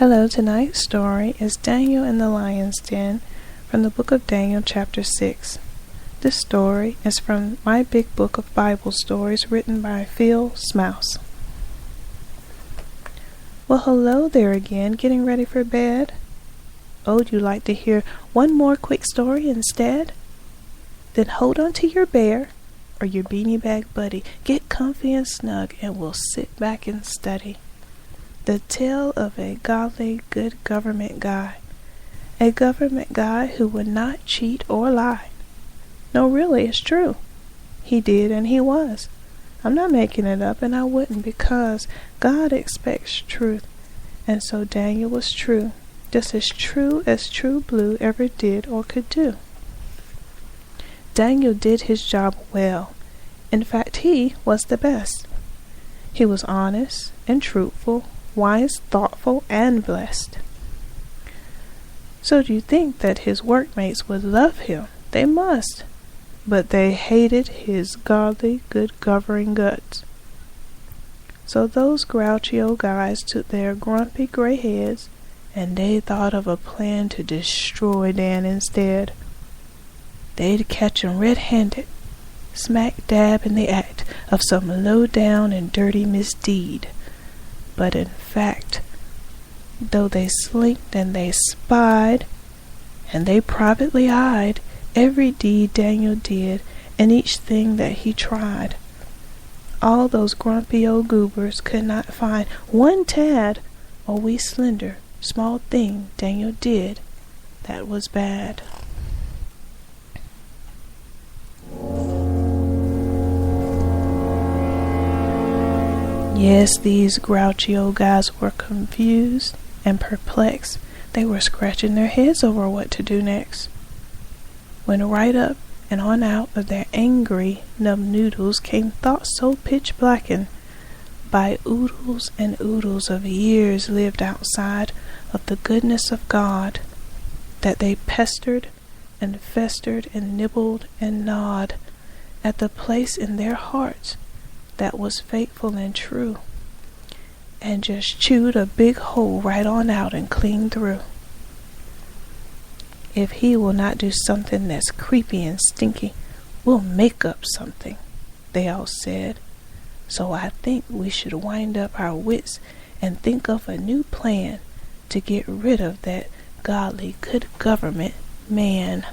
Hello, tonight's story is Daniel in the Lion's Den from the book of Daniel chapter 6. This story is from my big book of Bible stories written by Phil Smouse. Well, hello there again, getting ready for bed? Oh, would you like to hear one more quick story instead? Then hold on to your bear or your beanie bag buddy, get comfy and snug, and we'll sit back and study. The tale of a godly, good government guy. A government guy who would not cheat or lie. No, really, it's true. He did and he was. I'm not making it up, and I wouldn't, because God expects truth. And so Daniel was true, just as True Blue ever did or could do. Daniel did his job well. In fact, he was the best. He was honest and truthful, wise, thoughtful, and blessed. So do you think that his workmates would love him? They must. But they hated his godly, good governing guts. So those grouchy old guys took their grumpy gray heads, and they thought of a plan to destroy Dan instead. They'd catch him red-handed, smack dab in the act of some low-down and dirty misdeed. But in fact, though they slinked and they spied, and they privately eyed every deed Daniel did and each thing that he tried, all those grumpy old goobers could not find one tad or wee slender small thing Daniel did that was bad. Yes, these grouchy old guys were confused and perplexed. They were scratching their heads over what to do next. When right up and on out of their angry, numb noodles came thoughts so pitch blackened by oodles and oodles of years lived outside of the goodness of God, that they pestered and festered and nibbled and gnawed at the place in their hearts that was faithful and true, and just chewed a big hole right on out and clean through. If he will not do something that's creepy and stinky, we'll make up something, they all said. So I think we should wind up our wits and think of a new plan to get rid of that godly, good government man.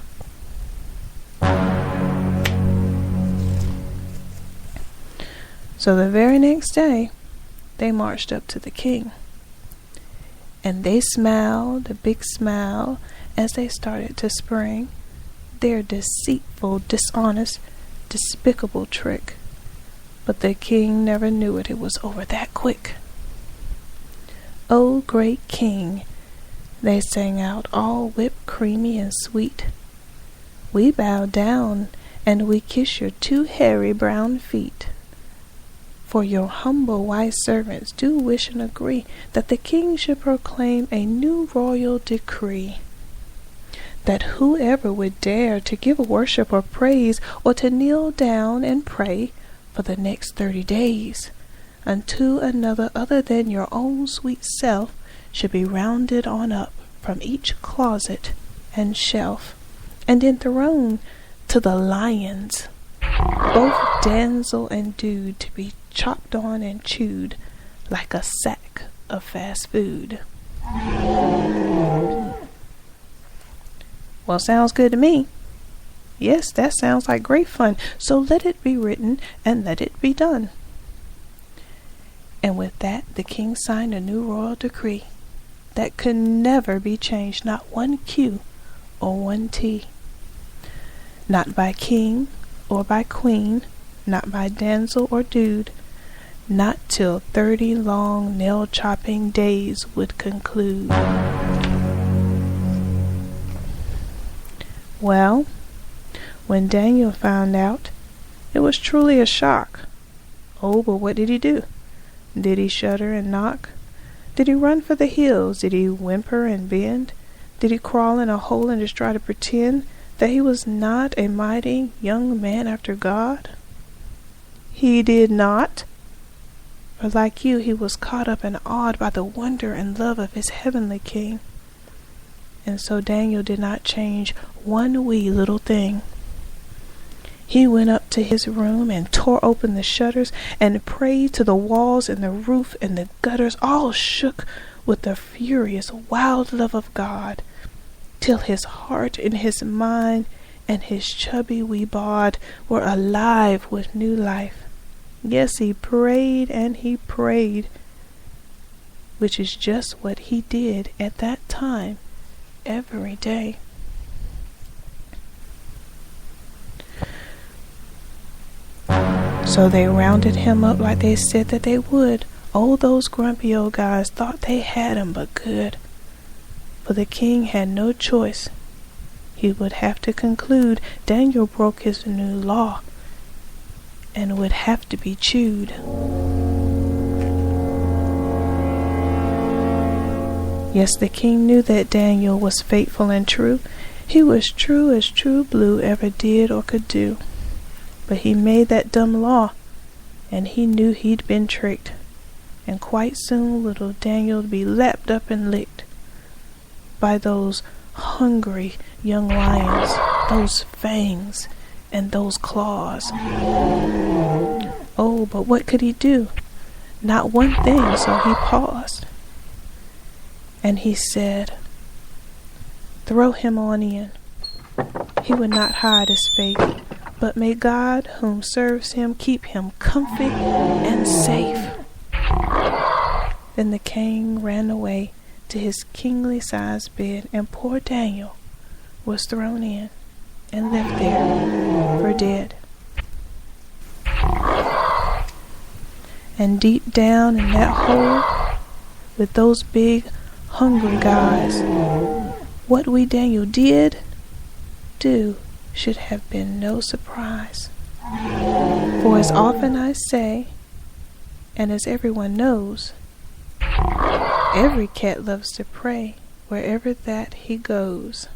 So the very next day, they marched up to the king. And they smiled a big smile as they started to spring their deceitful, dishonest, despicable trick. But the king never knew it. It was over that quick. "Oh, great king," they sang out, all whipped creamy and sweet, "we bow down and we kiss your 2 hairy brown feet. For your humble wise servants do wish and agree that the king should proclaim a new royal decree, that whoever would dare to give worship or praise or to kneel down and pray for the next 30 days unto another other than your own sweet self should be rounded on up from each closet and shelf and enthroned to the lions, both damsel and dude, to be chopped on and chewed like a sack of fast food." Well, sounds good to me. Yes, that sounds like great fun. So let it be written and let it be done. And with that, the king signed a new royal decree that could never be changed, not one Q or one T. Not by king or by queen, not by damsel or dude, not till 30 long nail-chopping days would conclude. Well, when Daniel found out, it was truly a shock. Oh, but what did he do? Did he shudder and knock? Did he run for the hills? Did he whimper and bend? Did he crawl in a hole and just try to pretend that he was not a mighty young man after God? He did not. For like you, he was caught up and awed by the wonder and love of his heavenly King. And so Daniel did not change one wee little thing. He went up to his room and tore open the shutters and prayed till the walls and the roof and the gutters all shook with the furious, wild love of God, till his heart and his mind and his chubby wee bod were alive with new life. Yes, he prayed and he prayed, which is just what he did at that time every day. So they rounded him up like they said that they would. Oh, those grumpy old guys thought they had him but good. For the king had no choice. He would have to conclude Daniel broke his new law and would have to be chewed. Yes, the king knew that Daniel was faithful and true. He was true as true blue ever did or could do. But he made that dumb law, and he knew he'd been tricked. And quite soon little Daniel would be lapped up and licked by those hungry young lions, those fangs, and those claws. Oh, but what could he do? Not one thing, so he paused. And he said, "Throw him on in. He would not hide his faith, but may God, whom serves him, keep him comfy and safe." Then the king ran away to his kingly-sized bed, and poor Daniel was thrown in and left there for dead. And deep down in that hole, with those big, hungry guys, what we Daniel did do should have been no surprise. For as often I say, and as everyone knows, every cat loves to pray wherever that he goes.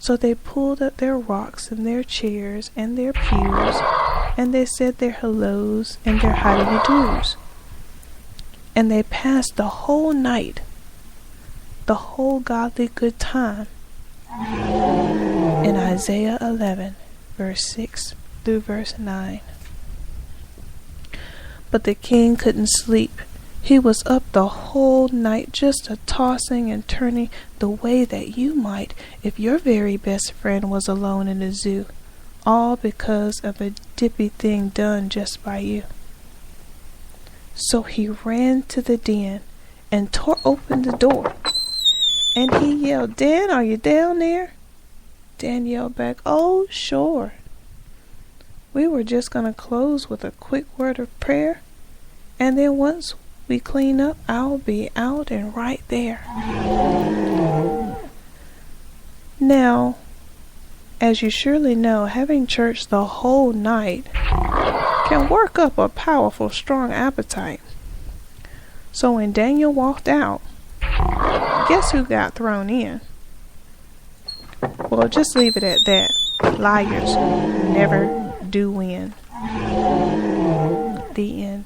So they pulled up their rocks and their chairs and their pews, and they said their hellos and their howdy-doos. And they passed the whole night, the whole godly good time, in Isaiah 11, verse 6 through verse 9. But the king couldn't sleep. He was up the whole night just a-tossing and turning the way that you might if your very best friend was alone in the zoo, all because of a dippy thing done just by you. So he ran to the den and tore open the door, and he yelled, "Dan, are you down there?" Dan yelled back, "Oh, sure. We were just going to close with a quick word of prayer, and then once we clean up, I'll be out and right there." Now, as you surely know, having church the whole night can work up a powerful, strong appetite. So when Daniel walked out, guess who got thrown in? Well, just leave it at that. Liars never do win. The end.